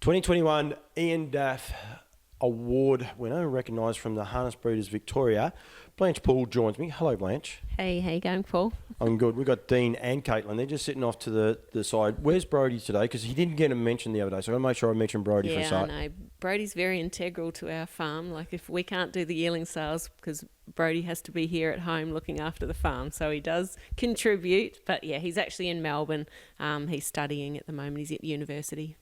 2021 Ian Daff Award winner, recognised from the Harness Breeders Victoria. Blanche Poole joins me. Hello, Blanche. Hey, how you going, Paul? I'm good. We've got Dean and Caitlin. They're just sitting off to the side. Where's Brody today? Because he didn't get a mention the other day, so I'm going to make sure I mention Brody for a start. Yeah, I know. Brody's very integral to our farm. Like, if we can't do the yearling sales, because Brody has to be here at home looking after the farm, so he does contribute. But yeah, he's actually in Melbourne. He's studying at the moment. He's at university.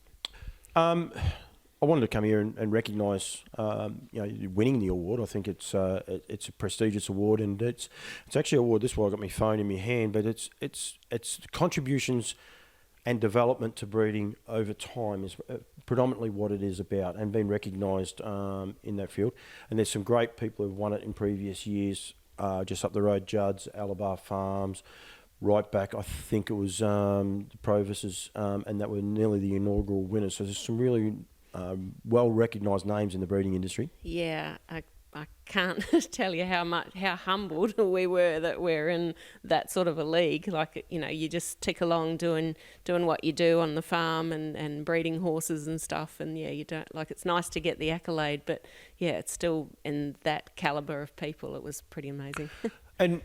I wanted to come here and recognise, winning the award. I think it's a prestigious award, and it's actually an award. This is why I got my phone in my hand, but it's contributions and development to breeding over time is predominantly what it is about, and been recognised in that field. And there's some great people who've won it in previous years. Just up the road, Judd's, Alabar Farms. Right back, I think it was the Provises, and that were nearly the inaugural winners. So there's some really well recognised names in the breeding industry. Yeah, I can't tell you how humbled we were that we're in that sort of a league. Like, you just tick along doing what you do on the farm and breeding horses and stuff. And yeah, you don't it's nice to get the accolade, but yeah, it's still in that calibre of people. It was pretty amazing. And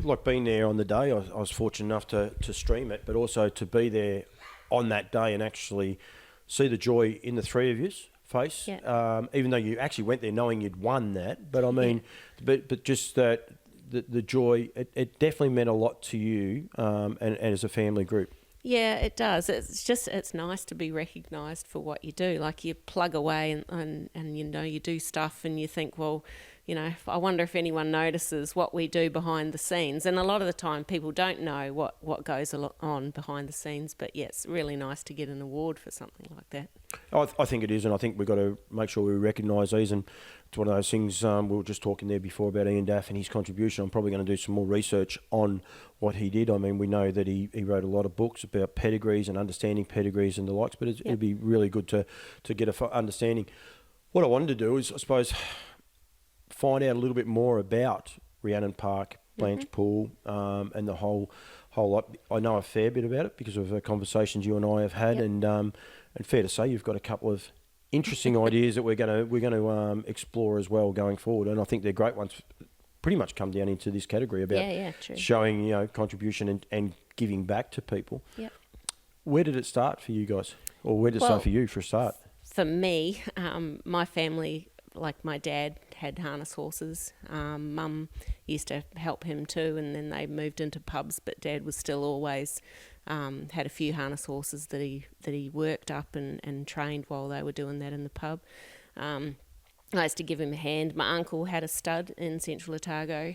like being there on the day, I was fortunate enough to stream it, but also to be there on that day and actually see the joy in the three of you's face. Yeah. Even though you actually went there knowing you'd won that, but I mean, but just that the joy, it definitely meant a lot to you, and as a family group. Yeah, it does. It's nice to be recognised for what you do. Like, you plug away and you do stuff and you think, well, I wonder if anyone notices what we do behind the scenes. And a lot of the time people don't know what goes on behind the scenes. But yeah, it's really nice to get an award for something like that. I think it is, and I think we've got to make sure we recognise these. And it's one of those things, we were just talking there before about Ian Daff and his contribution. I'm probably going to do some more research on what he did. I mean, we know that he wrote a lot of books about pedigrees and understanding pedigrees and the likes, but it'd be really good to get a understanding. What I wanted to do is, I suppose, find out a little bit more about Rhiannon Park, Blanche Poole, and the whole lot. I know a fair bit about it because of the conversations you and I have had, and fair to say you've got a couple of interesting ideas that we're going to explore as well going forward, and I think they're great ones. Pretty much come down into this category about showing contribution and giving back to people. Yep. Where did it start for you guys, or where did it start for you for a start? For me, my family, like my dad had harness horses. Mum used to help him too, and then they moved into pubs, but Dad was still always had a few harness horses that he worked up and trained while they were doing that in the pub. I used to give him a hand. My uncle had a stud in Central Otago.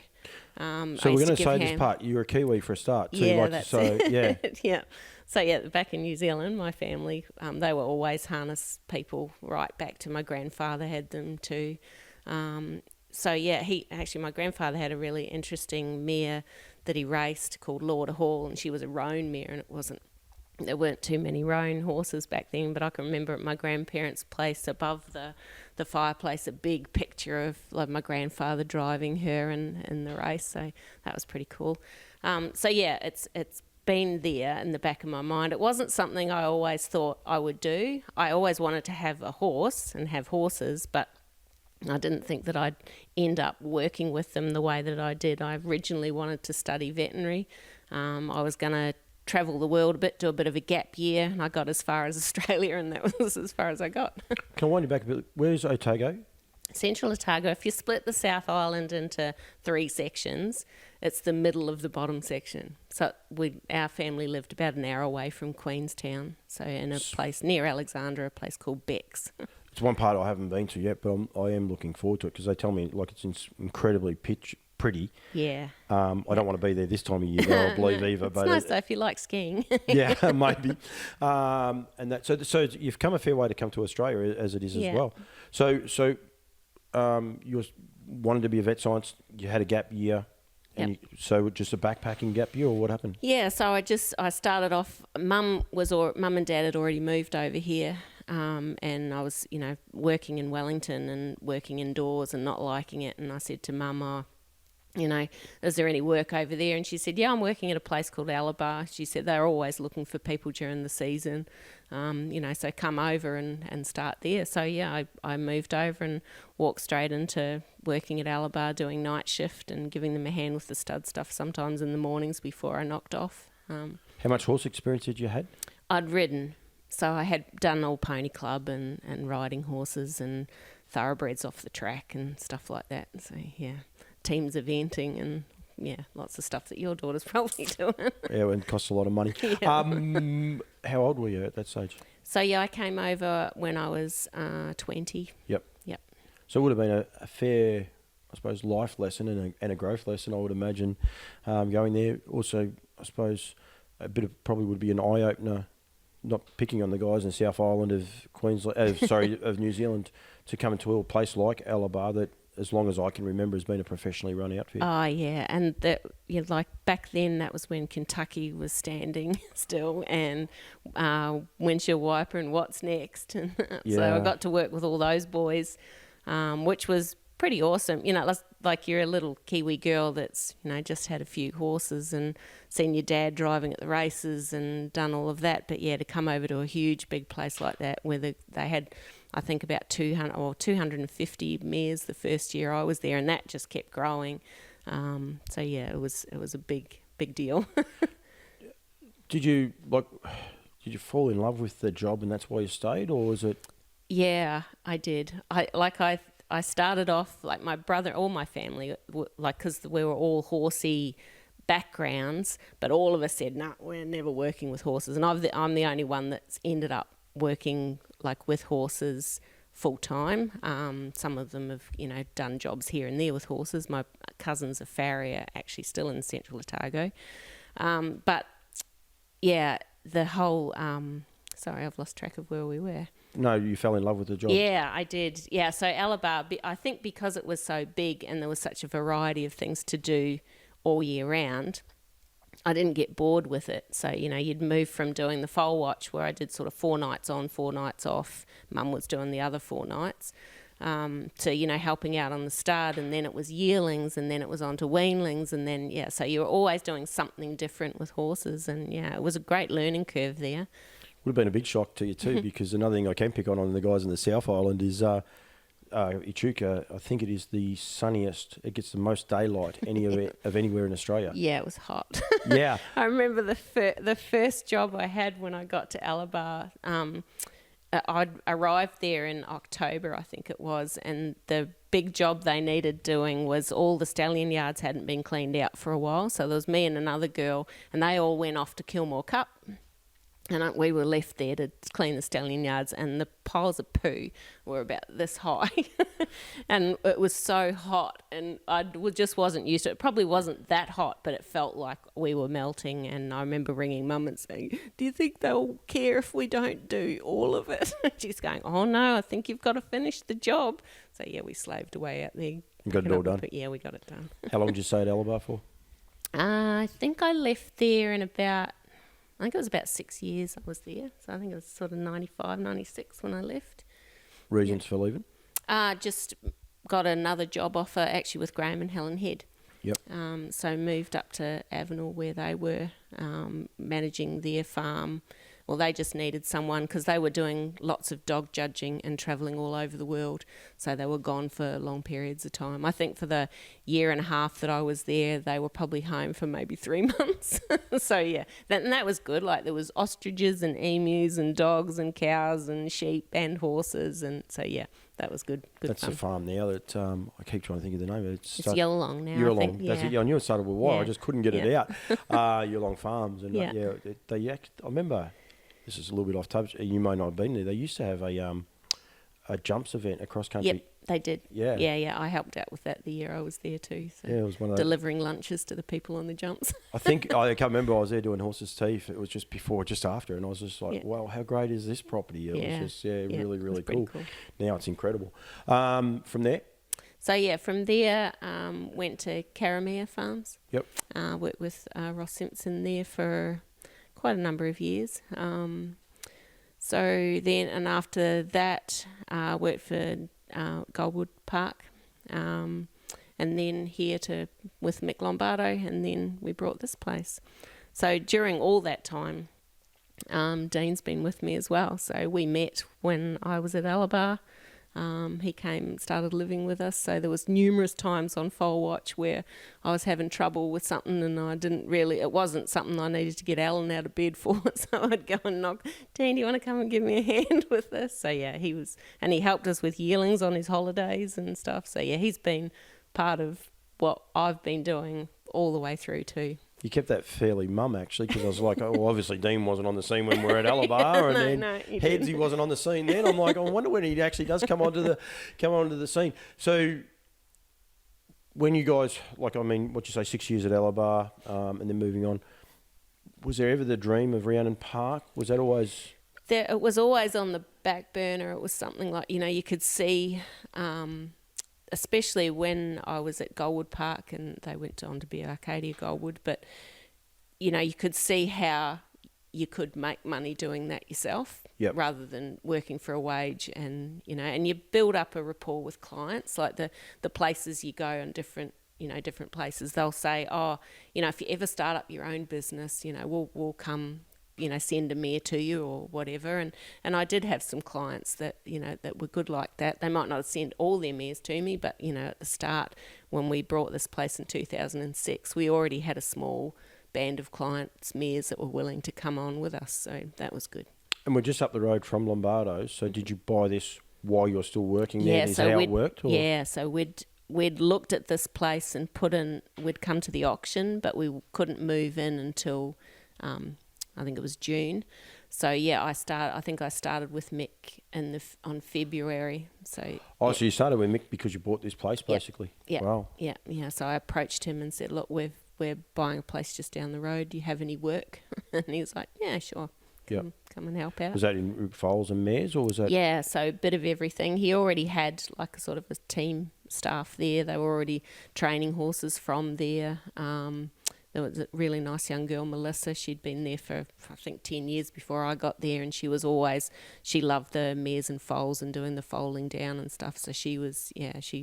So we're going to say this part. You're a Kiwi for a start. So yeah. So yeah, back in New Zealand, my family, they were always harness people, right back to my grandfather had them too. So yeah, my grandfather had a really interesting mare that he raced called Lauder Hall, and she was a roan mare, and there weren't too many roan horses back then, but I can remember at my grandparents' place above the fireplace a big picture of my grandfather driving her in the race, so that was pretty cool. So yeah, it's been there in the back of my mind. It wasn't something I always thought I would do. I always wanted to have a horse and have horses, but I didn't think that I'd end up working with them the way that I did. I originally wanted to study veterinary. I was going to travel the world a bit, do a bit of a gap year, and I got as far as Australia, and that was as far as I got. Can I wind you back a bit? Where's Otago? Central Otago. If you split the South Island into 3 sections, it's the middle of the bottom section. So our family lived about an hour away from Queenstown, so in a place near Alexandra, a place called Beck's. It's one part I haven't been to yet, but I am looking forward to it because they tell me it's incredibly pretty. Yeah. I don't want to be there this time of year, but I believe either. It's nice though if you like skiing. Yeah, maybe. And that so you've come a fair way to come to Australia as it is as well. So you wanted to be a vet science. You had a gap year. And so just a backpacking gap year, or what happened? Yeah, so I started off. Mum and Dad had already moved over here, and I was working in Wellington and working indoors and not liking it. And I said to Mum, you know, is there any work over there? And she said, yeah, I'm working at a place called Alabar. She said they're always looking for people during the season, you know, so come over and start there. So, yeah, I moved over and walked straight into working at Alabar, doing night shift and giving them a hand with the stud stuff sometimes in the mornings before I knocked off. How much horse experience did you had? I'd ridden. So I had done all pony club and riding horses and thoroughbreds off the track and stuff like that. So, yeah. Teams eventing and lots of stuff that your daughter's probably doing. Yeah, it costs a lot of money. Yeah. How old were you at that stage? So I came over when I was 20. Yep. So it would have been a fair, I suppose, life lesson and a growth lesson, I would imagine, going there. Also, I suppose, a bit of probably would be an eye opener, not picking on the guys in the South Island of Queensland, of New Zealand, to come into a place like Alabar that, as long as I can remember, has been a professionally run outfit. Oh, yeah. And like back then, that was when Kentucky was standing still, and Windshield Wiper and What's Next. And so I got to work with all those boys, which was pretty awesome. You know, like you're a little Kiwi girl that's, you know, just had a few horses and seen your dad driving at the races and done all of that. But, yeah, to come over to a huge, big place like that where they had, I think, about 200 or 250 mares the first year I was there, and that just kept growing. So yeah, it was a big deal. Did you fall in love with the job and that's why you stayed, or was it? Yeah, I did. I started off like my brother, all my family, like, because we were all horsey backgrounds, but all of us said, no, we're never working with horses, and I'm the only one that's ended up working like with horses full time. Some of them have, you know, done jobs here and there with horses. My cousin's a farrier, actually still in Central Otago. But yeah, the whole, sorry, I've lost track of where we were. No, you fell in love with the job. Yeah, I did. Yeah, so Alabar, I think because it was so big and there was such a variety of things to do all year round, I didn't get bored with it. So, you know, you'd move from doing the foal watch, where I did sort of 4 nights on, 4 nights off. Mum was doing the other 4 nights, to, you know, helping out on the stud, and then it was yearlings, and then it was on to weanlings, and then, yeah, so you were always doing something different with horses, and, yeah, it was a great learning curve there. Would have been a big shock to you too, because another thing I can pick on the guys in the South Island is Echuca. I think it is the sunniest. It gets the most daylight of anywhere in Australia. Yeah, it was hot. Yeah. I remember the first job I had when I got to Alabar. I'd arrived there in October, I think it was, and the big job they needed doing was all the stallion yards hadn't been cleaned out for a while. So there was me and another girl, and they all went off to Kilmore Cup. And we were left there to clean the stallion yards, and the piles of poo were about this high. And it was so hot, and I just wasn't used to it. It probably wasn't that hot, but it felt like we were melting. And I remember ringing Mum and saying, do you think they'll care if we don't do all of it? She's going, oh, no, I think you've got to finish the job. So, yeah, we slaved away out there. You got it all done? Yeah, we got it done. How long did you stay at Alabar for? I think I left there in about... I think it was about 6 years I was there. So I think it was sort of 95, 96 when I left. Reasons for leaving? Just got another job offer actually with Graham and Helen Head. Yep. So moved up to Avenel where they were managing their farm. Well, they just needed someone because they were doing lots of dog judging and travelling all over the world. So they were gone for long periods of time. I think for the year and a half that I was there, they were probably home for maybe 3 months. So, yeah, that was good. Like there was ostriches and emus and dogs and cows and sheep and horses. And so, yeah, that was good. That's fun. a farm now that I keep trying to think of the name of it. It's Yellowlong now. Yellowlong. Yeah. That's it. Yeah, I knew it started with Y. Yeah. I just couldn't get it out. Yellowlong Farms. And Yeah. I remember... This is a little bit off topic. You may not have been there. They used to have a jumps event, a cross country. Yep, they did. Yeah. Yeah. I helped out with that the year I was there too. So yeah, it was one of those. Delivering lunches to the people on the jumps. I can't remember. I was there doing horses' teeth. It was just before, just after, and I was just like, "Wow, how great is this property?" It was just really cool. Now it's incredible. From there. So yeah, from there went to Karamea Farms. Yep. Worked with Ross Simpson there for quite a number of years. So then, and after that, worked for Goldwood Park, and and then here with Mick Lombardo, and then we brought this place. So during all that time, Dean's been with me as well. So we met when I was at Alabar. He came, started living with us. So there was numerous times on Foal Watch where I was having trouble with something and it wasn't something I needed to get Alan out of bed for. So I'd go and knock, Dean, do you want to come and give me a hand with this? So yeah, he helped us with yearlings on his holidays and stuff. So yeah, he's been part of what I've been doing all the way through too. You kept that fairly mum, actually, because I was like, oh, well, obviously Dean wasn't on the scene when we were at Alabar, and then he wasn't on the scene then. I'm like, I wonder when he actually does come onto the scene. So when you guys, what you say, 6 years at Alabar, and then moving on, was there ever the dream of Rhiannon Park? Was that always... It was always on the back burner. It was something like, you could see... especially when I was at Goldwood Park and they went on to be Arcadia Goldwood, but you could see how you could make money doing that yourself, rather than working for a wage, and you build up a rapport with clients. Like the places you go and different places, they'll say, oh, if you ever start up your own business, we'll come, send a mare to you or whatever. And I did have some clients that, that were good like that. They might not send all their mares to me, but, at the start, when we brought this place in 2006, we already had a small band of clients, mares that were willing to come on with us. So that was good. And we're just up the road from Lombardo's. So did you buy this while you're still working there? Is that how it worked? Or? Yeah, so we'd looked at this place and we'd come to the auction, but we couldn't move in until... I think it was June. So yeah, I think I started with Mick on February. So so you started with Mick because you bought this place, basically. Yeah. Wow. Yeah. So I approached him and said, "Look, we're buying a place just down the road. Do you have any work?" And he was like, "Yeah, sure. Come and help out." Was that in foals and mares, or was that? Yeah, so a bit of everything. He already had like a sort of a team staff there. They were already training horses from there. There was a really nice young girl, Melissa. She'd been there for, I think, 10 years before I got there, and she loved the mares and foals and doing the foaling down and stuff. So she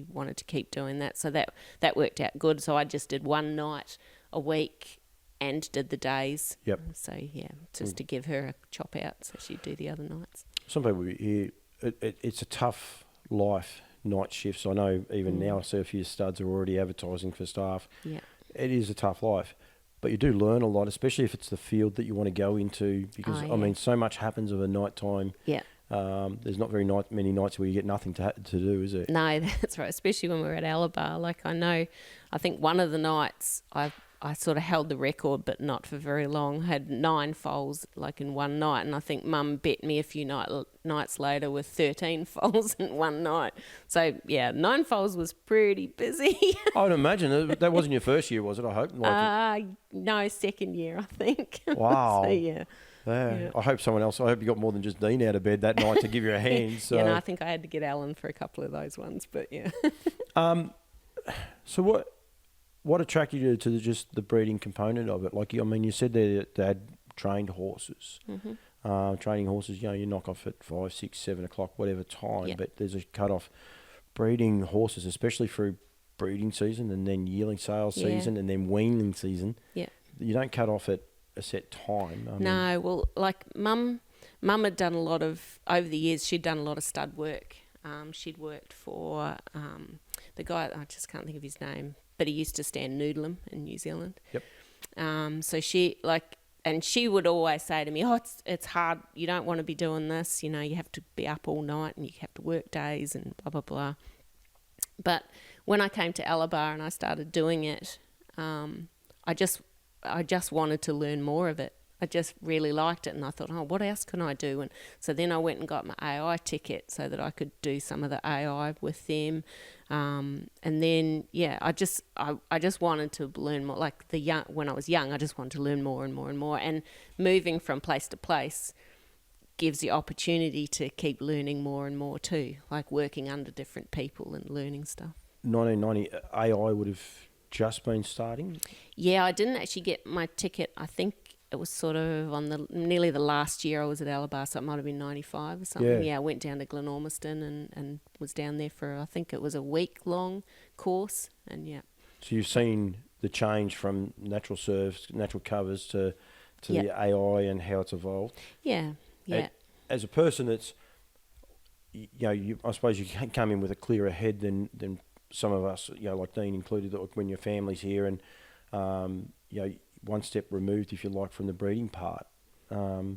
wanted to keep doing that. So that worked out good. So I just did one night a week and did the days. Yep. So, just to give her a chop out so she'd do the other nights. Some people here, it's a tough life, night shifts. I know even now I see a few studs are already advertising for staff. Yeah. It is a tough life, but you do learn a lot, especially if it's the field that you want to go into, because, so much happens of a night time. Yeah. There's not many nights where you get nothing to do, is there? No, that's right, especially when we're at Alabar. Like I think one of the nights I sort of held the record, but not for very long. Had 9 foals like in one night, and I think Mum bet me a few nights later with 13 foals in one night. So yeah, 9 foals was pretty busy. I would imagine that wasn't your first year, was it? I hope. No, second year, I think. Wow. So yeah. I hope I hope you got more than just Dean out of bed that night to give you a hand. So. I think I had to get Alan for a couple of those ones, but yeah. So what attracted you to just the breeding component of it? Like, you said there that they had trained horses. Mm-hmm. Training horses, you knock off at 5, 6, 7 o'clock, whatever time, but there's a cut-off. Breeding horses, especially through breeding season and then yearling sales season and then weanling season, you don't cut off at a set time. Well, like Mum had done over the years, she'd done a lot of stud work. She'd worked for the guy, I just can't think of his name, but he used to stand Noodlem in New Zealand. Yep. So she would always say to me, "Oh, it's hard. You don't want to be doing this. You have to be up all night and you have to work days and blah blah blah." But when I came to Alabar and I started doing it, I just wanted to learn more of it. I just really liked it, and I thought, what else can I do? And so then I went and got my AI ticket so that I could do some of the AI with them. And then, I just wanted to learn more. Like when I was young, I just wanted to learn more and more and more. And moving from place to place gives you opportunity to keep learning more and more too, like working under different people and learning stuff. 1990, AI would have just been starting? Yeah, I didn't actually get my ticket, I think, it was sort of on nearly the last year I was at Alabar, so it might have been 95 or something. Yeah, I went down to Glenormiston and was down there for, I think it was a week-long course, and yeah. So you've seen the change from natural surfs, natural covers to the AI and how it's evolved. Yeah, yeah. As a person that's, I suppose you can come in with a clearer head than some of us, like Dean included, when your family's here and, one step removed, if you like, from the breeding part. Do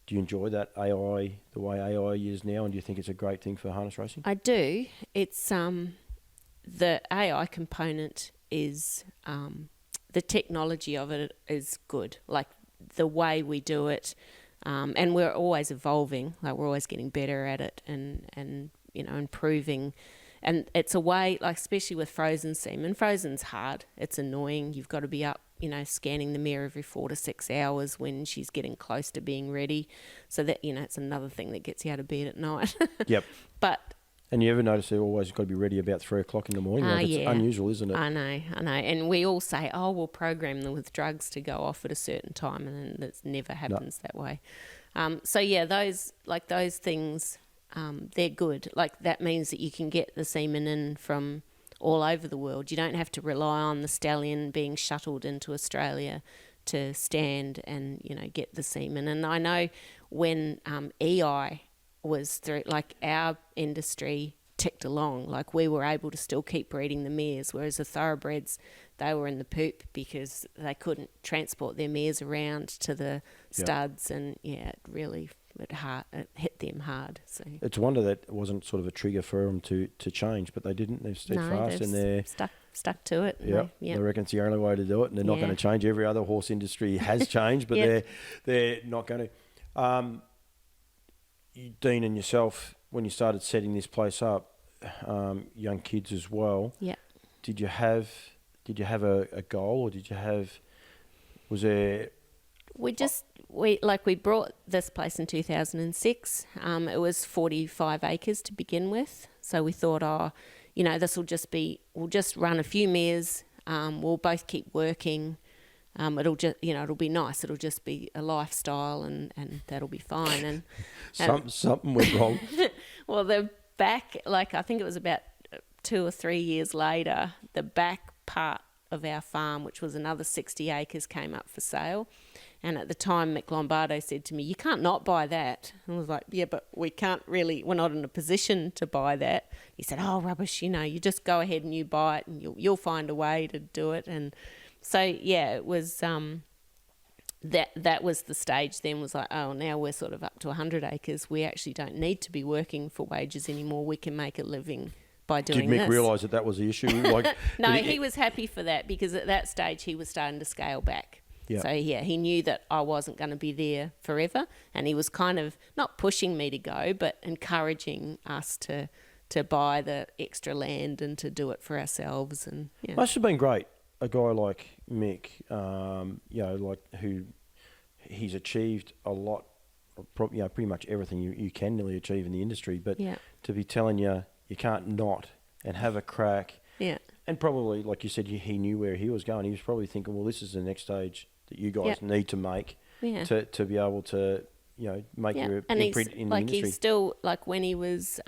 you enjoy that AI, the way AI is now, and do you think it's a great thing for harness racing? I do. It's the AI component is the technology of it is good. Like the way we do it, and we're always evolving. Like we're always getting better at it, and improving. And it's a way, like especially with frozen semen. Frozen's hard. It's annoying. You've got to be up, scanning the mare every 4 to 6 hours when she's getting close to being ready. So that, it's another thing that gets you out of bed at night. Yep. And you ever notice they've always got to be ready about 3 o'clock in the morning? It's unusual, isn't it? I know. And we all say, we'll program them with drugs to go off at a certain time, and then it never happens that way. Those things, they're good. Like that means that you can get the semen in from all over the world. You don't have to rely on the stallion being shuttled into Australia to stand and, get the semen. And I know when EI was through, like our industry ticked along, like we were able to still keep breeding the mares, whereas the thoroughbreds, they were in the poop because they couldn't transport their mares around to the studs. And it really it hit them hard. So it's a wonder that wasn't sort of a trigger for them to change, but they didn't. They've stayed fast and they're stuck to it. They reckon it's the only way to do it, and they're not going to change. Every other horse industry has changed, but they're not going to. Dean and yourself, when you started setting this place up, young kids as well. Yeah. Did you have a goal, or was there? We brought this place in 2006. It was 45 acres to begin with. So we thought, this will just be, we'll just run a few mares. We'll both keep working. It'll just, it'll be nice. It'll just be a lifestyle, and that'll be fine. And something went wrong. Well, the back, I think it was about 2 or 3 years later, the back part of our farm, which was another 60 acres, came up for sale. And at the time, Mick Lombardo said to me, "You can't not buy that." And I was like, "Yeah, but we're not in a position to buy that." He said, "Oh, rubbish, you just go ahead and you buy it, and you'll find a way to do it." And so, it was that was the stage then, was like, oh, now we're sort of up to 100 acres. We actually don't need to be working for wages anymore. We can make a living by doing this. Did Mick realise that was the issue? No, he was happy for that, because at that stage he was starting to scale back. Yeah. So, he knew that I wasn't going to be there forever, and he was kind of not pushing me to go, but encouraging us to buy the extra land and to do it for ourselves. And Must have been great. A guy like Mick, who he's achieved a lot, pretty much everything you can nearly achieve in the industry, but to be telling you can't not and have a crack. Yeah. And probably, like you said, he knew where he was going. He was probably thinking, well, this is the next stage that you guys need to make to be able to, make your imprint in the industry. He's still, when he was,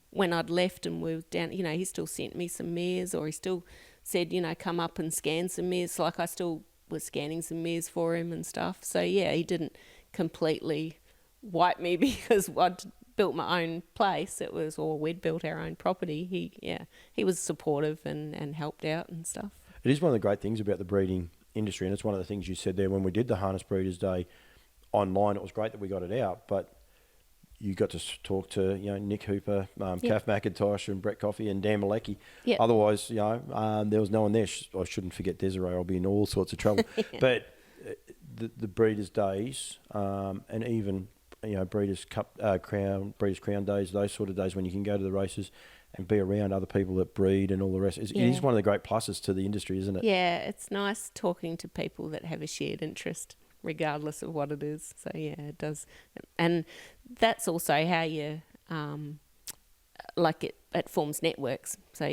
when I'd left and we were down, he still sent me some mares, or he still said, come up and scan some mares. I still was scanning some mares for him and stuff. So, he didn't completely wipe me because I'd built my own place. We'd built our own property. He was supportive and helped out and stuff. It is one of the great things about the breeding industry, and it's one of the things you said there when we did the Harness Breeders' Day online. It was great that we got it out, but you got to talk to Nick Hooper, Kath McIntosh, and Brett Coffey and Dan Malecki. Yep. Otherwise, there was no one there. I shouldn't forget Desiree. I'll be in all sorts of trouble. But the Breeders' Days, and even Breeders' Cup, Breeders' Crown Days, those sort of days when you can go to the races and be around other people that breed and all the rest. It is one of the great pluses to the industry, isn't it? Yeah, it's nice talking to people that have a shared interest, regardless of what it is. So, it does. And that's also how you, it forms networks. So,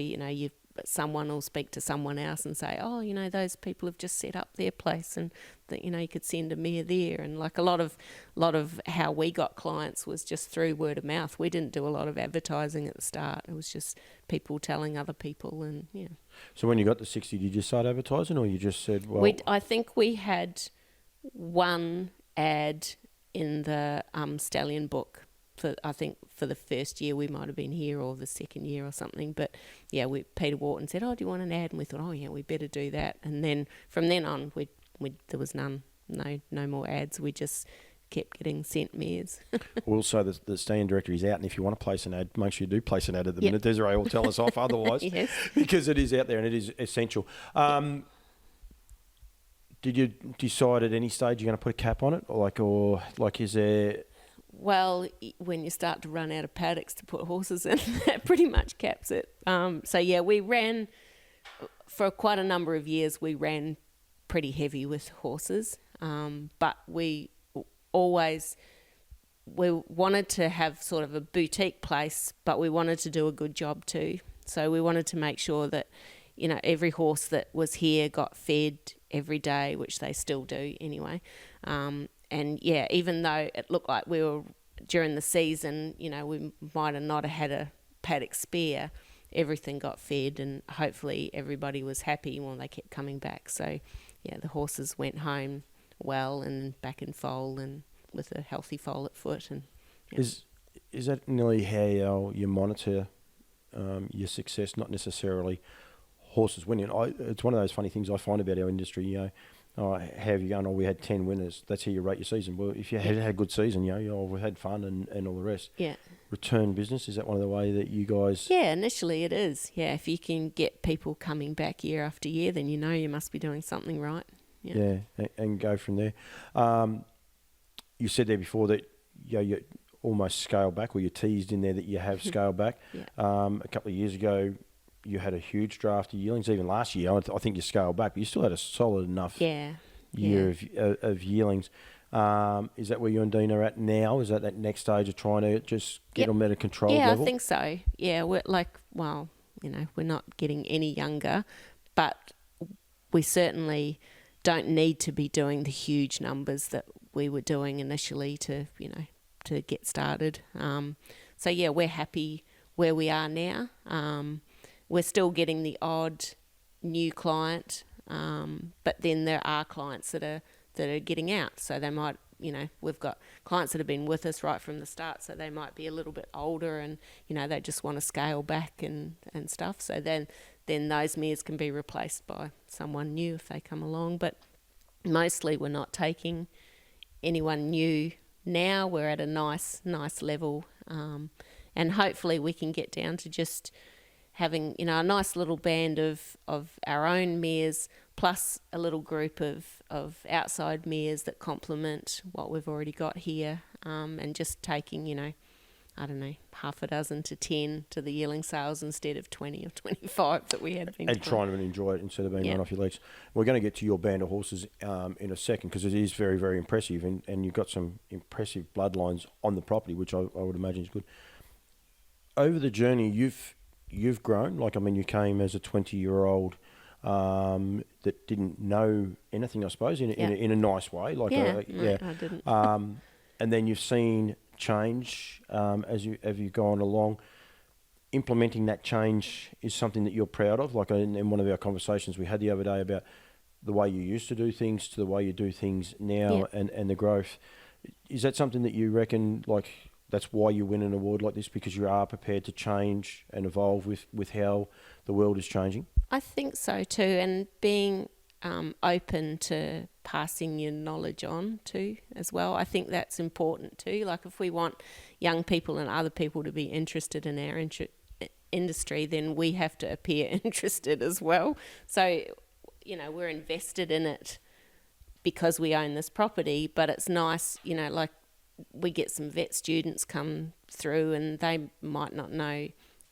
but someone will speak to someone else and say, oh, you know, those people have just set up their place, and that, you know, you could send a mare there. And like a lot of how we got clients was just through word of mouth. We didn't do a lot of advertising at the start. It was just people telling other people, and yeah. So when you got to 60, did you start advertising, or you just said, well... I think we had one ad in the stallion book. I think for the first year we might have been here, or the second year or something. But yeah, Peter Wharton said, oh, do you want an ad? And we thought, oh yeah, we better do that. And then from then on, there was no more ads. We just kept getting sent mares. Also, the stand directory is out, and if you want to place an ad, make sure you do place an ad at the minute. Desiree will tell us off otherwise, yes. Because it is out there and it is essential. Did you decide at any stage you're going to put a cap on it, or is there... Well, when you start to run out of paddocks to put horses in, that pretty much caps it. So yeah, we ran for quite a number of years. We ran pretty heavy with horses, but we wanted to have sort of a boutique place, but we wanted to do a good job too. So we wanted to make sure that, you know, every horse that was here got fed every day, which they still do anyway. And yeah, even though it looked like we were during the season, you know, we might have not had a paddock spare, everything got fed, and hopefully everybody was happy when they kept coming back. So yeah, the horses went home well and back in foal and with a healthy foal at foot. And yeah. Is that nearly how you monitor your success? Not necessarily horses winning. It's one of those funny things I find about our industry. You know, how have you gone? Oh, we had 10 winners. That's how you rate your season. Well, if you had a good season, you know, we had fun and all the rest. Yeah. Return business, is that one of the way that you guys... Yeah, initially it is. Yeah, if you can get people coming back year after year, then you know you must be doing something right. Yeah, and go from there. You said there before that you almost scaled back, or you teased in there that you have scaled back. Yeah. A couple of years ago, you had a huge draft of yearlings. Even last year, I think you scaled back, but you still had a solid enough year of yearlings. Is that where you and Dean are at now? Is that next stage of trying to just get them at a controlled level? Yeah, I think so. Yeah, we're we're not getting any younger, but we certainly don't need to be doing the huge numbers that we were doing initially to get started. So yeah, we're happy where we are now. We're still getting the odd new client, but then there are clients that are getting out. So they might, we've got clients that have been with us right from the start, so they might be a little bit older and, they just want to scale back and stuff. So then those mares can be replaced by someone new if they come along. But mostly we're not taking anyone new now. We're at a nice level, and hopefully we can get down to just having, a nice little band of our own mares plus a little group of outside mares that complement what we've already got here, and just taking, half a dozen to 10 to the yearling sales instead of 20 or 25 that we had been and trying to enjoy it instead of being run off your legs. We're going to get to your band of horses in a second, because it is very, very impressive, and you've got some impressive bloodlines on the property, which I would imagine is good. Over the journey, you've grown. You came as a 20-year-old that didn't know anything, I suppose, in a nice way. I didn't. And then you've seen change as you've gone along. Implementing that change is something that you're proud of. Like in one of our conversations we had the other day about the way you used to do things to the way you do things now, and the growth. Is that something that you reckon, that's why you win an award like this, because you are prepared to change and evolve with how the world is changing? I think so too, and being open to passing your knowledge on too as well. I think that's important too. Like if we want young people and other people to be interested in our industry, then we have to appear interested as well. So, we're invested in it because we own this property, but it's nice, we get some vet students come through and they might not know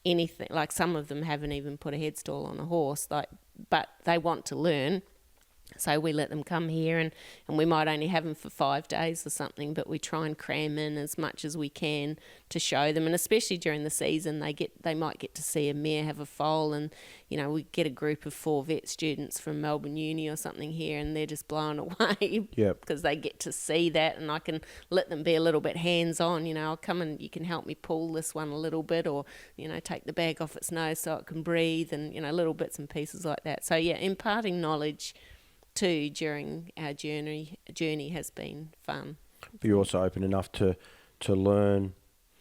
anything. Like some of them haven't even put a headstall on a horse, but they want to learn. So we let them come here, and we might only have them for 5 days or something, but we try and cram in as much as we can to show them. And especially during the season, they might get to see a mare have a foal, and we get a group of 4 vet students from Melbourne Uni or something here, and they're just blown away because they get to see that, and I can let them be a little bit hands-on. I'll come and you can help me pull this one a little bit, or take the bag off its nose so it can breathe, and little bits and pieces like that. So imparting knowledge too during our journey has been fun. But you're also open enough to learn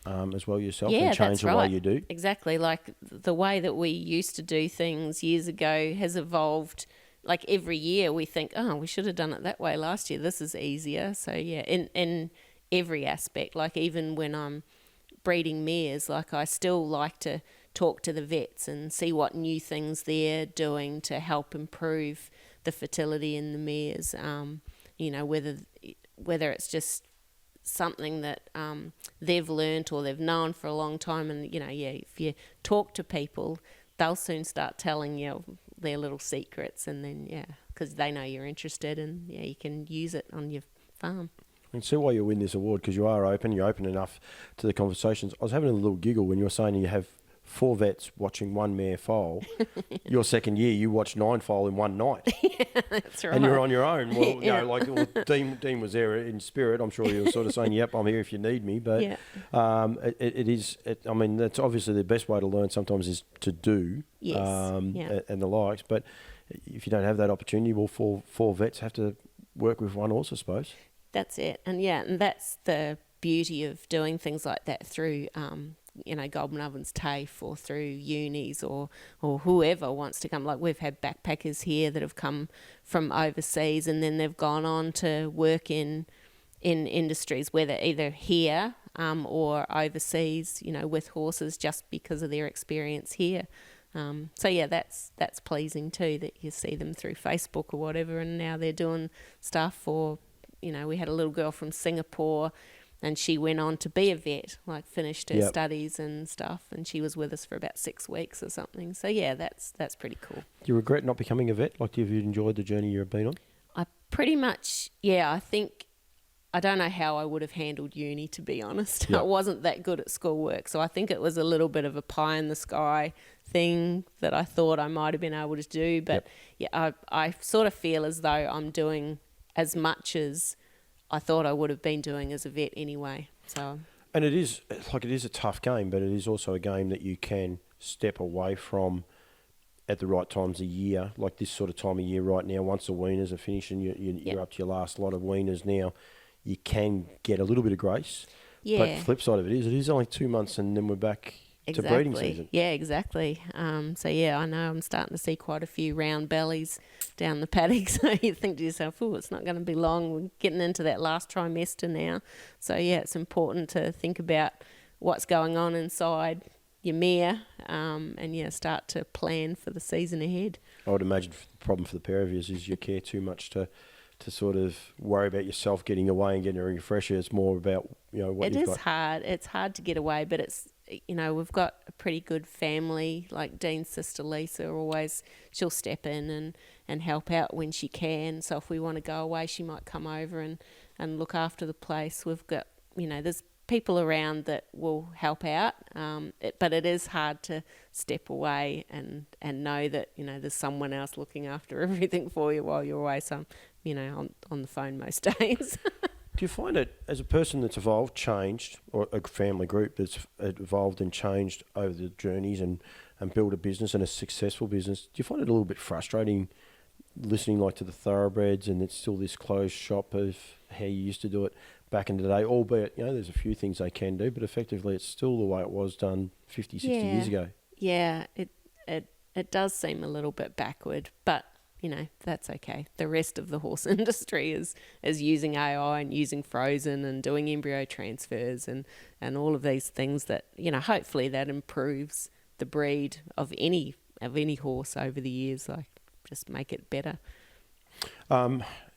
as well yourself, and change the way you do. Exactly, like the way that we used to do things years ago has evolved. Like every year we think, we should have done it that way last year. This is easier. So in every aspect, like even when I'm breeding mares, like I still like to talk to the vets and see what new things they're doing to help improve the fertility in the mares, whether it's just something that they've learnt or they've known for a long time. And if you talk to people, they'll soon start telling you their little secrets, and then because they know you're interested, and you can use it on your farm. I can see why you win this award, because you're open enough to the conversations. I was having a little giggle when you were saying you have 4 vets watching 1 mare foal. Your second year, you watched 9 foal in one night. That's right. And you're on your own. Well, Dean was there in spirit. I'm sure he was sort of saying, "Yep, I'm here if you need me." But I mean, that's obviously the best way to learn. Sometimes is to do, and the likes. But if you don't have that opportunity, well, 4 vets have to work with 1 horse, I suppose. That's it, and that's the beauty of doing things like that through. Goulburn Ovens TAFE, or through unis, or whoever wants to come. Like we've had backpackers here that have come from overseas, and then they've gone on to work in industries, whether either here or overseas, with horses, just because of their experience here. That's pleasing too, that you see them through Facebook or whatever, and now they're doing stuff for, we had a little girl from Singapore, and she went on to be a vet, like finished her studies and stuff, and she was with us for about 6 weeks or something. So that's pretty cool. Do you regret not becoming a vet? Like, have you enjoyed the journey you've been on? I pretty much, I think, I don't know how I would have handled uni, to be honest. I wasn't that good at schoolwork, so I think it was a little bit of a pie in the sky thing that I thought I might have been able to do. But I sort of feel as though I'm doing as much as I thought I would have been doing as a vet anyway. So, and it is a tough game, but it is also a game that you can step away from at the right times of year, like this sort of time of year right now. Once the weaners are finished and you're up to your last lot of weaners now, you can get a little bit of grace. Yeah. But the flip side of it is only 2 months, and then we're back to breeding season. Yeah, exactly. I know I'm starting to see quite a few round bellies down the paddock. So you think to yourself, it's not going to be long. We're getting into that last trimester now. So it's important to think about what's going on inside your mare, and start to plan for the season ahead. I would imagine the problem for the pair of you is you care too much to sort of worry about yourself getting away and getting a refresher. It's more about what you've got. It is hard. It's hard to get away, but it's we've got a pretty good family. Like Dean's sister Lisa, she'll step in and help out when she can. So if we want to go away, she might come over and look after the place. We've got there's people around that will help out, but it is hard to step away and know that there's someone else looking after everything for you while you're away. So on the phone most days. Do you find it, as a person that's evolved, changed, or a family group that's evolved and changed over the journeys and built a business, and a successful business, do you find it a little bit frustrating listening to the thoroughbreds, and it's still this closed shop of how you used to do it back in the day, albeit there's a few things they can do, but effectively it's still the way it was done 50, 60 years ago? Yeah, it does seem a little bit backward, but that's okay. The rest of the horse industry is using AI and using frozen and doing embryo transfers and all of these things that, hopefully that improves the breed of any horse over the years, like just make it better.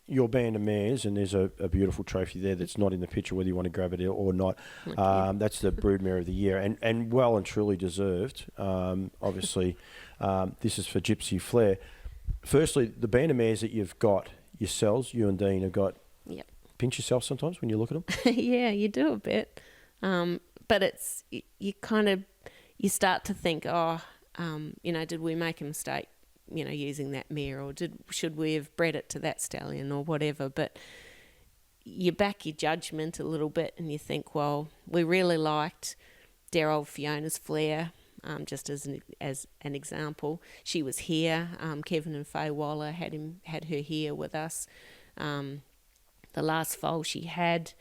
Your band of mares, and there's a beautiful trophy there that's not in the picture, whether you want to grab it or not. That's the Broodmare of the Year, and well and truly deserved. Obviously, this is for Gypsy Flair. firstly, the band of mares that you've got yourselves, you and Dean, have got. Yep. Pinch yourself sometimes when you look at them. Yeah, you do a bit, but it's you kind of you start to think, did we make a mistake, using that mare, or should we have bred it to that stallion or whatever? But you back your judgment a little bit, and you think, well, we really liked dear old Fiona's Flair. Just as an example, she was here. Kevin and Faye Waller had her here with us. The last foal she had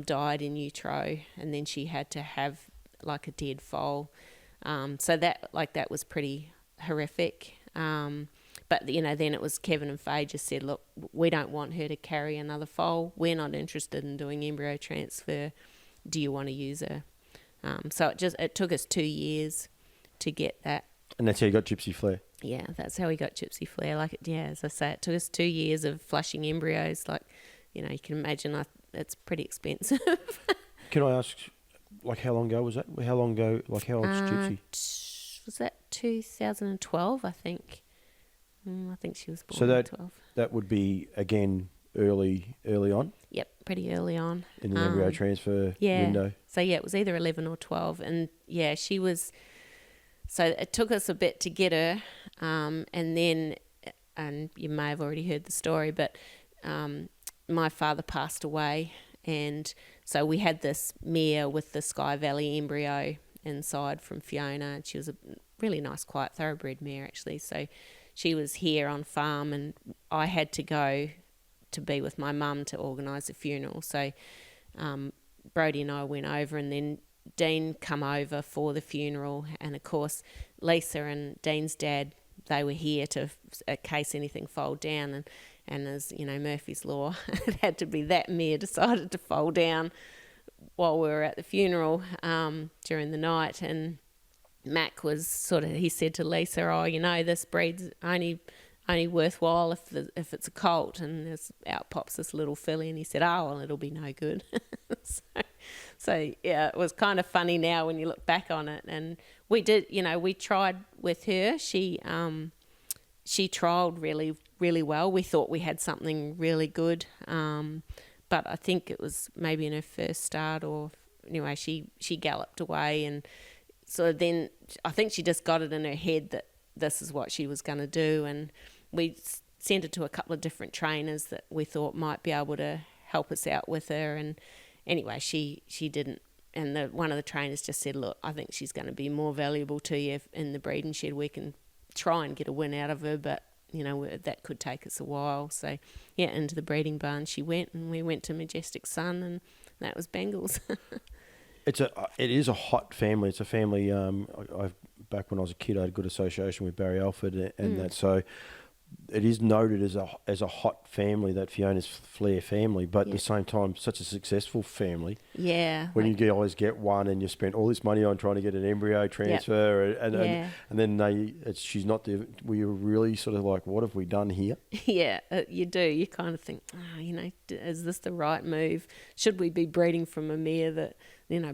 died in utero, and then she had to have like a dead foal. So that was pretty horrific. But then it was Kevin and Faye just said, look, we don't want her to carry another foal. We're not interested in doing embryo transfer. Do you want to use her? So it took us 2 years to get that. And that's how you got Gypsy Flair. Yeah, that's how we got Gypsy Flair. As I say, it took us 2 years of flushing embryos. You can imagine it's pretty expensive. Can I ask, how long ago was that? How long ago, how old's Gypsy? Was that 2012, I think? I think she was born so in 12. That would be, again, early on? Yep, pretty early on. In the embryo transfer window? So, it was either 11 or 12. And, she was... So it took us a bit to get her. And then, and you may have already heard the story, but my father passed away. And so we had this mare with the Sky Valley embryo inside from Fiona. And she was a really nice, quiet thoroughbred mare, actually. So she was here on farm, and I had to go to be with my mum to organise the funeral. So Brodie and I went over, and then Dean come over for the funeral, and of course Lisa and Dean's dad, they were here to, in case anything fold down, and as Murphy's Law, it had to be that mare decided to fold down while we were at the funeral during the night. And Mac was he said to Lisa, this breed's only worthwhile if it's a colt, and out pops this little filly, and he said, it'll be no good. So yeah, it was kind of funny now when you look back on it. And we did, we tried with her. She trialled really, really well. We thought we had something really good, but I think it was maybe in her first start, or anyway, she galloped away, and so then I think she just got it in her head that this is what she was going to do, and we sent her to a couple of different trainers that we thought might be able to help us out with her. And anyway, she didn't. And one of the trainers just said, look, I think she's going to be more valuable to you in the breeding shed. We can try and get a win out of her, but, that could take us a while. So, into the breeding barn she went, and we went to Majestic Sun, and that was Bengals. It is a hot family. It's a family, back when I was a kid, I had a good association with Barry Alford and that. So it is noted as a hot family, that Fiona's Flair family, but at the same time, such a successful family. Yeah. When you always get one, and you spent all this money on trying to get an embryo transfer, and then she's not there. Were you really sort of like, what have we done here? Yeah, you do. You kind of think, is this the right move? Should we be breeding from a mare that,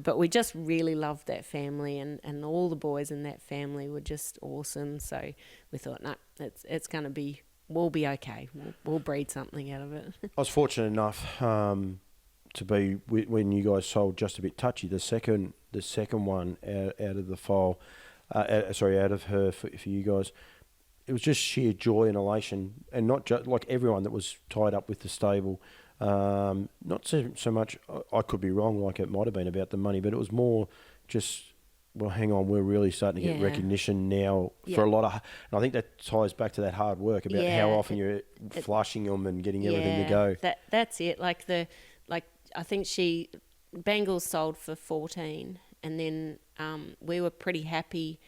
but we just really loved that family, and all the boys in that family were just awesome. So we thought, no, it's going to be, we'll be okay. We'll breed something out of it. I was fortunate enough to be, when you guys sold Just a Bit Touchy, the second one out of the foal, out of her for you guys. It was just sheer joy and elation, and not just like everyone that was tied up with the stable. Not so much, I could be wrong, like it might have been about the money, but it was more just, well, hang on, we're really starting to get recognition now for a lot of, and I think that ties back to that hard work about how often you're flushing them and getting everything to go. That's it. I think Bengals sold for 14, and then we were pretty happy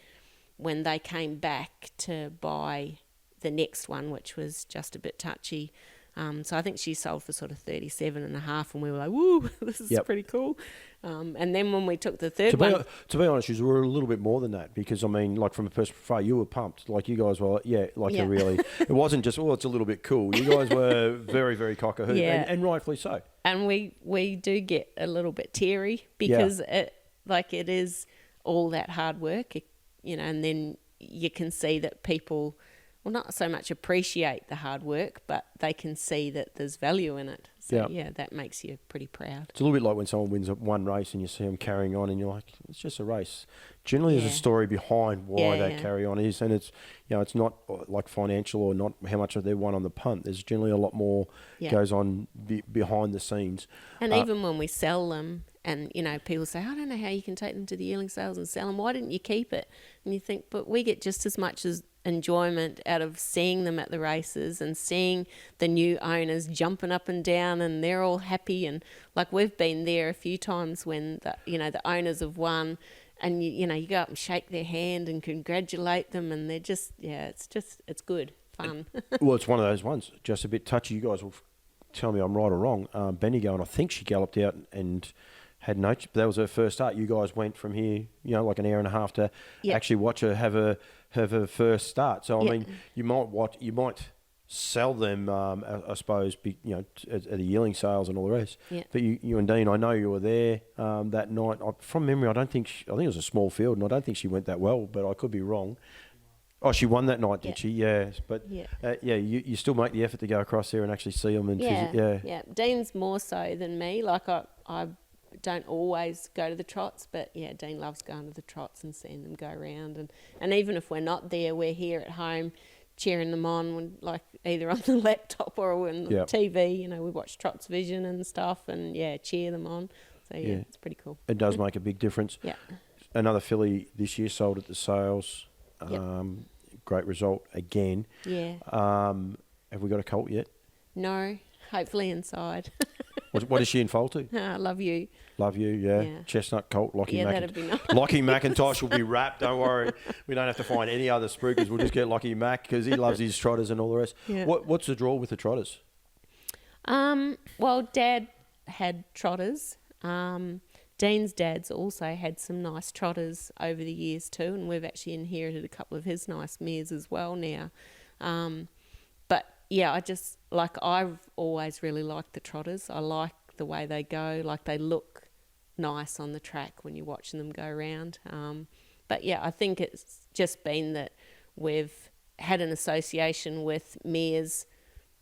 when they came back to buy the next one, which was Just a Bit Touchy. So I think she sold for sort of 37.5, and we were like, woo, this is pretty cool. And then when we took the third one... To be honest, you were a little bit more than that, because, from a personal far, you were pumped. Like, you guys were, really... It wasn't just, it's a little bit cool. You guys were very, very cock-a-hoot, and rightfully so. And we do get a little bit teary, because it is all that hard work, and then you can see that people... not so much appreciate the hard work, but they can see that there's value in it. So, yeah, that makes you pretty proud. It's a little bit like when someone wins one race and you see them carrying on and you're like, it's just a race. Generally, there's a story behind why they carry on is, and it's, it's not like financial or not how much they won on the punt. There's generally a lot more goes on behind the scenes. And even when we sell them, and, people say, I don't know how you can take them to the yearling sales and sell them. Why didn't you keep it? And you think, but we get just as much as enjoyment out of seeing them at the races and seeing the new owners jumping up and down and they're all happy. And like we've been there a few times when the owners have won, and you go up and shake their hand and congratulate them, and they're just it's good fun. Well, it's one of those ones, just a bit touchy. You guys will tell me I'm right or wrong. Benny going, I think she galloped out and had no. That was her first start. You guys went from here, like an hour and a half to actually watch her have her first start. So I mean, you might sell them, I suppose, at the yearling sales and all the rest. Yeah. But you and Dean, I know you were there that night. From memory, I think it was a small field, and I don't think she went that well, but I could be wrong. Oh, she won that night, did she? Yes, but you still make the effort to go across there and actually see them. And yeah. Dean's more so than me. Like I don't always go to the trots, but Dean loves going to the trots and seeing them go around, and even if we're not there, we're here at home cheering them on, when, like either on the laptop or on the TV. We watch Trots Vision and stuff, and cheer them on. So it's pretty cool. It does make a big difference. Yeah. Another filly this year sold at the sales. Great result again. Yeah. Have we got a colt yet? No, hopefully inside. What is she in foal to? Love You. Love You, yeah. Chestnut colt, Lockie that'd be nice. Lockie McIntosh will be wrapped, don't worry. We don't have to find any other spruikers. We'll just get Lockie Mac because he loves his trotters and all the rest. Yeah. What's the draw with the trotters? Well, Dad had trotters. Dean's dad's also had some nice trotters over the years too, and we've actually inherited a couple of his nice mares as well now. But I've always really liked the trotters. I like the way they go, like they look nice on the track when you're watching them go around. But I think it's just been that we've had an association with mares,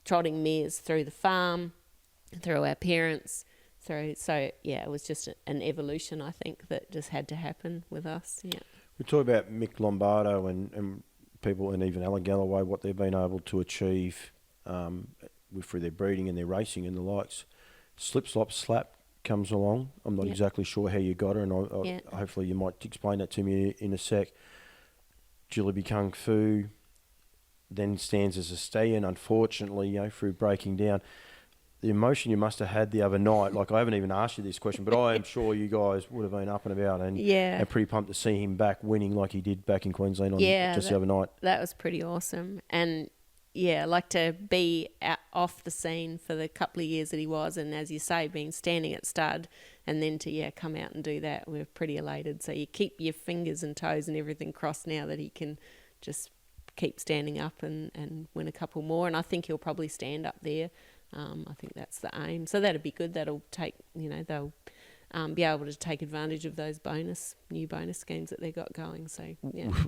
trotting mares through the farm, through our parents. So it was just an evolution, I think, that just had to happen with us. Yeah. We talk about Mick Lombardo and people, and even Alan Galloway, what they've been able to achieve through their breeding and their racing and the likes. Slip, Slop, Slap comes along. I'm not exactly sure how you got her, and hopefully you might explain that to me in a sec. Jillaby Kung Fu then stands as a stallion, unfortunately, through breaking down. The emotion you must have had the other night, like I haven't even asked you this question, but I am sure you guys would have been up and about and pretty pumped to see him back winning like he did back in Queensland the other night. That was pretty awesome. And like to be off the scene for the couple of years that he was, and as you say, being standing at stud, and then to come out and do that, we're pretty elated. So you keep your fingers and toes and everything crossed now that he can just keep standing up and win a couple more, and I think he'll probably stand up there. I think that's the aim. So that'd be good. That'll take, they'll be able to take advantage of those new bonus schemes that they got going. So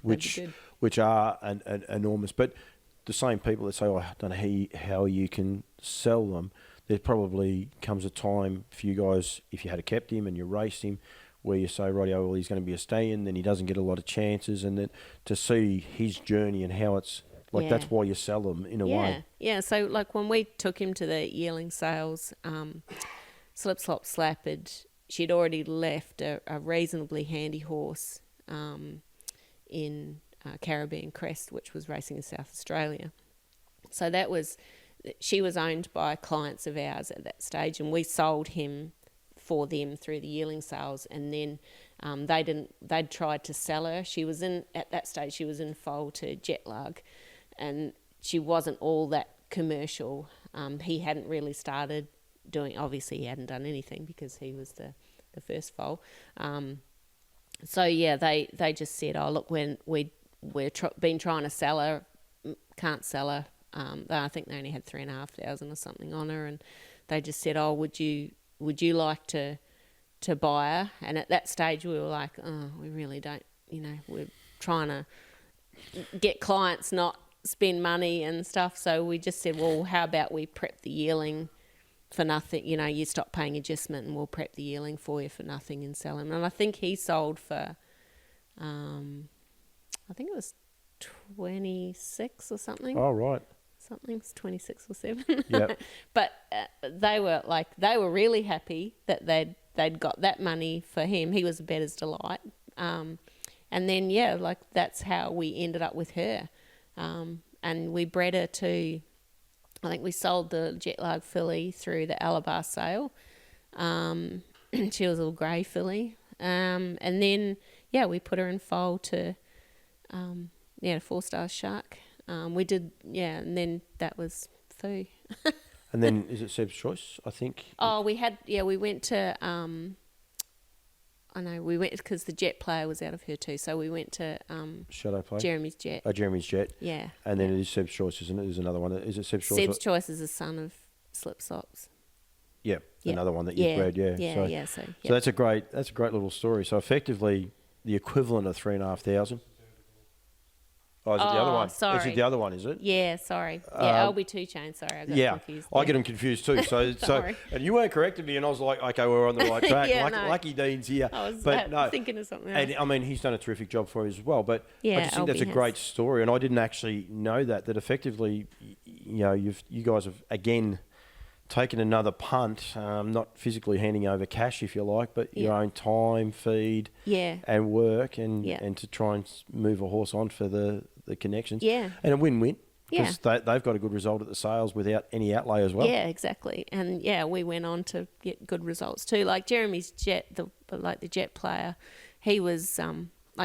which are an enormous. But the same people that say, I don't know how you can sell them. There probably comes a time for you guys, if you had kept him and you raced him, where you say, rightio, well, he's going to be a stay-in, then he doesn't get a lot of chances, and then to see his journey and how it's. That's why you sell them in a way. Yeah, so like when we took him to the yearling sales, Slip Slop Slap she'd already left a reasonably handy horse in Caribbean Crest, which was racing in South Australia. So she was owned by clients of ours at that stage, and we sold him for them through the yearling sales, and then they'd tried to sell her. At that stage she was in foal to Jetlag, and she wasn't all that commercial. He hadn't really started doing, obviously he hadn't done anything because he was the first foal. They just said, oh look, when we've been trying to sell her, can't sell her. I think they only had 3,500 or something on her, and they just said, oh, would you like to buy her? And at that stage we were like, oh, we really don't, we're trying to get clients, not spend money and stuff. So we just said, well, how about we prep the yearling for nothing? You know, you stop paying adjustment and we'll prep the yearling for you for nothing and sell him. And I think he sold for, I think it was 26 or something. Oh, right. Something's 26 or 7. Yep. But they were really happy that they'd got that money for him. He was a bettor's delight. And then, that's how we ended up with her. And we bred her to, I think we sold the jet lag filly through the Alabar sale. She was a little grey filly. And then, we put her in foal to, 4 Star Shark. We did, and then that was Foo. And then is it Seb's choice, I think? Oh, we went to, we went because the jet player was out of her too. So we went to Shadow Play? Jeremy's Jet. Oh, Jeremy's Jet. Yeah. And then it is Seb's choice, isn't it? There's another one. Is it Seb's choice? Seb's choice is the son of Slip Slops. Yeah, another one that you bred, So that's a great little story. So effectively, the equivalent of 3,500. Oh, is it the other one? Sorry. Is it the other one? Is it? Yeah, sorry. Yeah, I'll be 2 chains. Sorry, I got confused. I get them confused too. So and you weren't correcting me, and I was like, okay, we're on the right track. Lucky Dean's here. I was thinking of something else. And I mean, he's done a terrific job for us as well. But I just think that's a Albie great story, and I didn't actually know that effectively, you guys have again taken another punt, not physically handing over cash, if you like, but your own time, feed, and work, and to try and move a horse on for the connections. Yeah. And a win-win. Because they've got a good result at the sales without any outlay as well. Yeah, exactly. And, we went on to get good results too. Like Jeremy's Jet, the jet player, he was,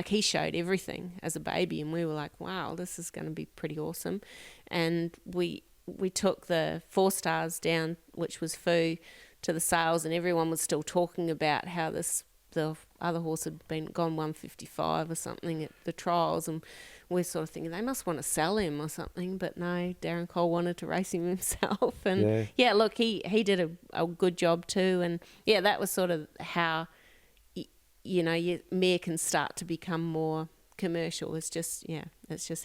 he showed everything as a baby, and we were like, wow, this is going to be pretty awesome. And we took the 4 Stars down, which was Foo, to the sales, and everyone was still talking about how the other horse had gone 155 or something at the trials, and we're sort of thinking they must want to sell him or something, but no, Darren Cole wanted to race him himself, and look, he did a good job too, and that was sort of how your mare can start to become more commercial. It's just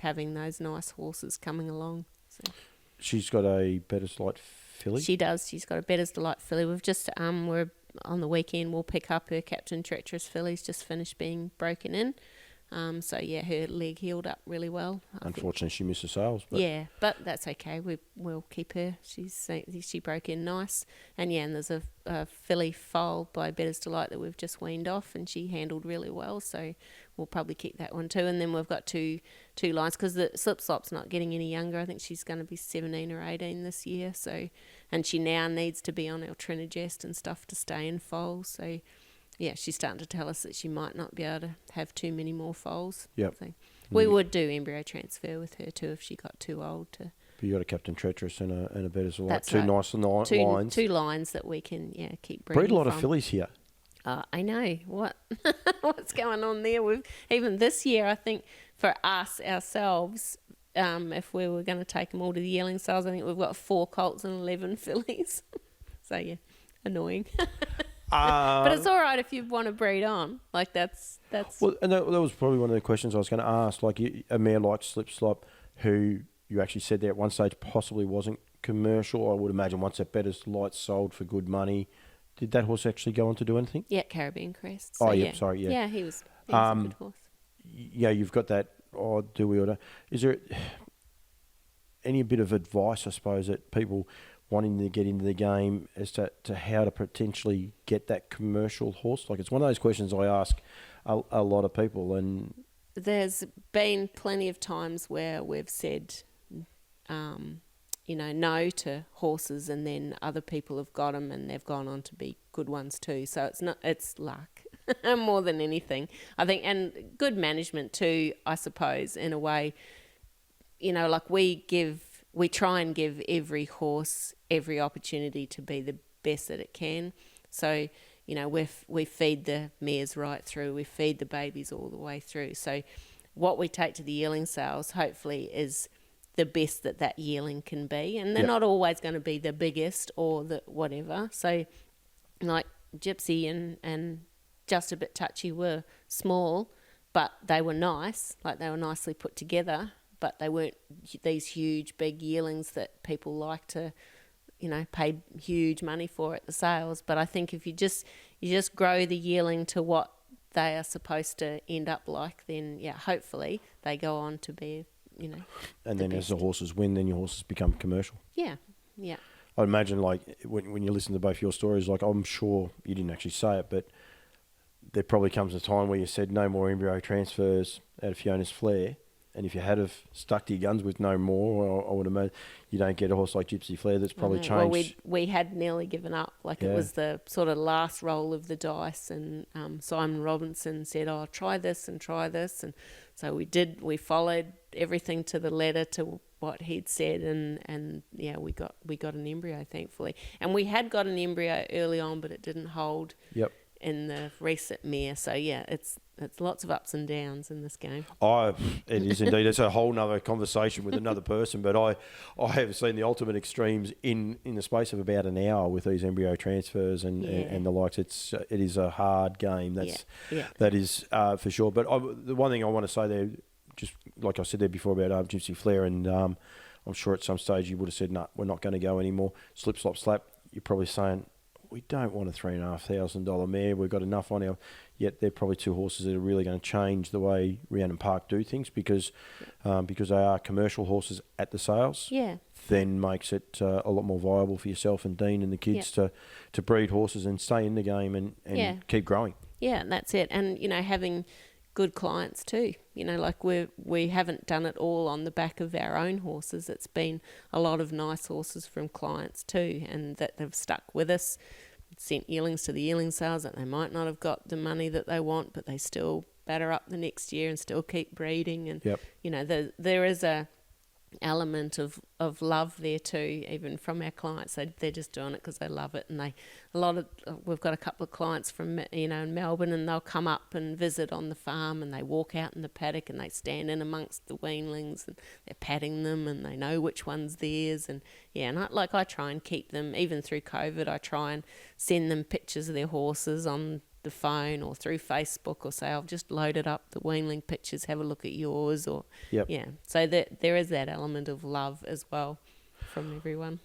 having those nice horses coming along. So. She's got a Bettor's Delight filly? She does. She's got a Bettor's Delight filly. We've just, we're on the weekend, we'll pick up her Captain Treacherous filly's just finished being broken in. Her leg healed up really well. Unfortunately, she missed the sales. But but that's okay. We'll keep her. She broke in nice. And there's a filly foal by Bettor's Delight that we've just weaned off, and she handled really well. So we'll probably keep that one too. And then we've got two lines because the Slip Slop's not getting any younger. I think she's going to be 17 or 18 this year. So, and she now needs to be on our Trinigest and stuff to stay in foals. So. Yeah, she's starting to tell us that she might not be able to have too many more foals. Yep. So we would do embryo transfer with her too if she got too old to. But you got a Captain Treacherous and a Bettor's Delight. That's two right. nice lines. Two lines that we can keep breeding Breed a lot from. of fillies here. I know what's going on there. Even this year, I think for us ourselves, if we were going to take them all to the yearling sales, I think we've got 4 colts and 11 fillies. So annoying. But it's all right if you want to breed on. Like that's. Well, and that was probably one of the questions I was going to ask. Like a mare like Slip Slop, who you actually said there at one stage possibly wasn't commercial. I would imagine once that Bettor's Delight sold for good money, did that horse actually go on to do anything? Yeah, Caribbean Crest. So sorry. Yeah, he was a good horse. Yeah, you've got that. Oh, do we order? Is there any bit of advice, I suppose, that people wanting to get into the game as to how to potentially get that commercial horse? Like, it's one of those questions I ask a lot of people. And there's been plenty of times where we've said, no to horses, and then other people have got them and they've gone on to be good ones too. So it's luck more than anything, I think, and good management too, I suppose, in a way. Like we try and give every horse every opportunity to be the best that it can. So, we feed the mares right through, we feed the babies all the way through. So what we take to the yearling sales, hopefully, is the best that yearling can be. And they're not always going to be the biggest or the whatever. So, like Gypsy and Just a Bit Touchy were small, but they were nice. Like, they were nicely put together. but they weren't these huge, big yearlings that people like to, pay huge money for at the sales. But I think if you just grow the yearling to what they are supposed to end up like, then hopefully they go on to be, And then as the horses win, then your horses become commercial. Yeah. I imagine, like, when you listen to both your stories, like, I'm sure you didn't actually say it, but there probably comes a time where you said no more embryo transfers out of Fiona's Flair, and if you had have stuck to your guns with no more, I would imagine you don't get a horse like Gypsy Flair that's probably changed. Well, we had nearly given up. Like, it was the sort of last roll of the dice, and Simon Robinson said, "Oh, try this and try this," and so we did. We followed everything to the letter to what he'd said, and we got an embryo, thankfully. And we had got an embryo early on, but it didn't hold. Yep. In the recent mare, so it's lots of ups and downs in this game. It is indeed. It's a whole nother conversation with another person, but I have seen the ultimate extremes in the space of about an hour with these embryo transfers and the likes. It is a hard game. That is for sure. But the one thing I want to say there, just like I said there before about Gypsy Flair, and I'm sure at some stage you would have said, "No, we're not going to go anymore." Slip, slop, slap. You're probably saying, we don't want a $3,500 mare. We've got enough on our. Yet they're probably two horses that are really going to change the way Rhiannon Park do things because they are commercial horses at the sales. Yeah. Then makes it a lot more viable for yourself and Dean and the kids to breed horses and stay in the game and keep growing. Yeah, and that's it. And having good clients too. Like we haven't done it all on the back of our own horses. It's been a lot of nice horses from clients too, and that they've stuck with us, sent yearlings to the yearling sales that they might not have got the money that they want, but they still batter up the next year and still keep breeding. And there is a element of love there too, even from our clients. They're just doing it because they love it, and we've got a couple of clients from in Melbourne, and they'll come up and visit on the farm, and they walk out in the paddock and they stand in amongst the weanlings and they're patting them and they know which one's theirs. And I try and keep them, even through COVID, I try and send them pictures of their horses on the phone or through Facebook, or say, I've just loaded up the weanling pictures, have a look at yours, or so that there is that element of love as well from everyone.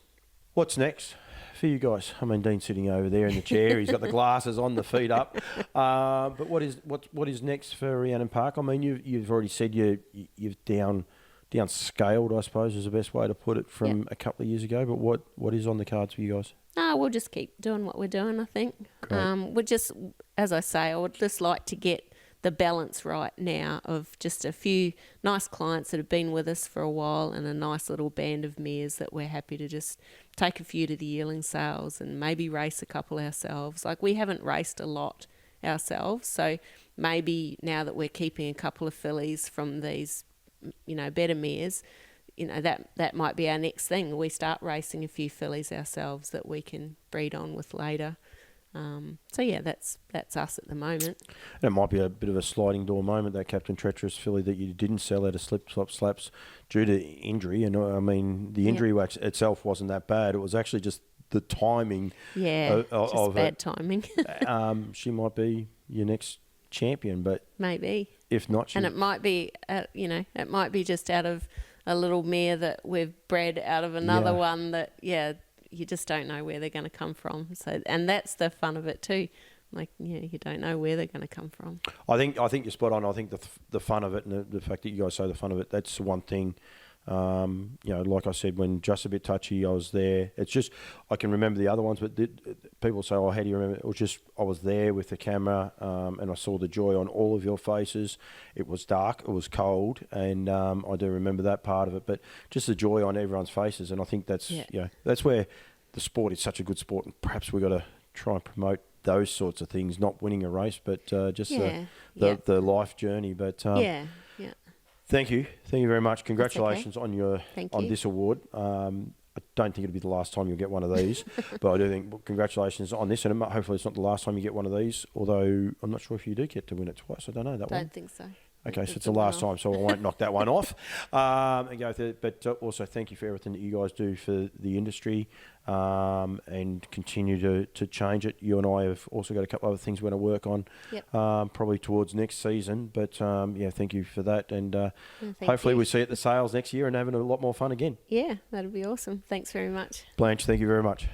What's next for you guys? I mean, Dean's sitting over there in the chair. He's got the glasses on, the feet up. But what is next for Rhiannon Park? I mean, you've already said you've downscaled, I suppose, is the best way to put it, from a couple of years ago. But what is on the cards for you guys? We'll just keep doing what we're doing, I think. We're just, as I say, I would just like to get the balance right now of just a few nice clients that have been with us for a while and a nice little band of mares that we're happy to just take a few to the yearling sales and maybe race a couple ourselves. Like, we haven't raced a lot ourselves, so maybe now that we're keeping a couple of fillies from these, better mares, that might be our next thing. We start racing a few fillies ourselves that we can breed on with later. That's us at the moment. And it might be a bit of a sliding door moment, that Captain Treacherous filly that you didn't sell out of slip, slop, slaps due to injury. And I mean, the injury wax itself wasn't that bad. It was actually just the timing. Just bad timing. She might be your next champion, but maybe if not, and it might be, it might be just out of a little mare that we've bred out of another one that, you just don't know where they're going to come from. So, and that's the fun of it too. Like, you don't know where they're going to come from. I think you're spot on. I think the fun of it, and the fact that you guys say the fun of it, that's the one thing. Like I said, when Just a Bit Touchy, I was there. It's just, I can remember the other ones, but people say, "Oh, how do you remember?" It was just, I was there with the camera, and I saw the joy on all of your faces. It was dark, it was cold, and I do remember that part of it. But just the joy on everyone's faces, and I think that's that's where the sport is such a good sport, and perhaps we've got to try and promote those sorts of things, not winning a race, but just the life journey. But Thank you very much. Congratulations on this award. I don't think it'll be the last time you'll get one of these, but I do think congratulations on this, and hopefully it's not the last time you get one of these. Although I'm not sure if you do get to win it twice. I don't know that one. Don't think so. Okay, so it's the last time, so I won't knock that one off and go through it. But also thank you for everything that you guys do for the industry and continue to change it. You and I have also got a couple other things we're going to work on probably towards next season. But yeah, thank you for that. And hopefully we see you at the sales next year and having a lot more fun again. Yeah, that'll be awesome. Thanks very much. Blanche, thank you very much.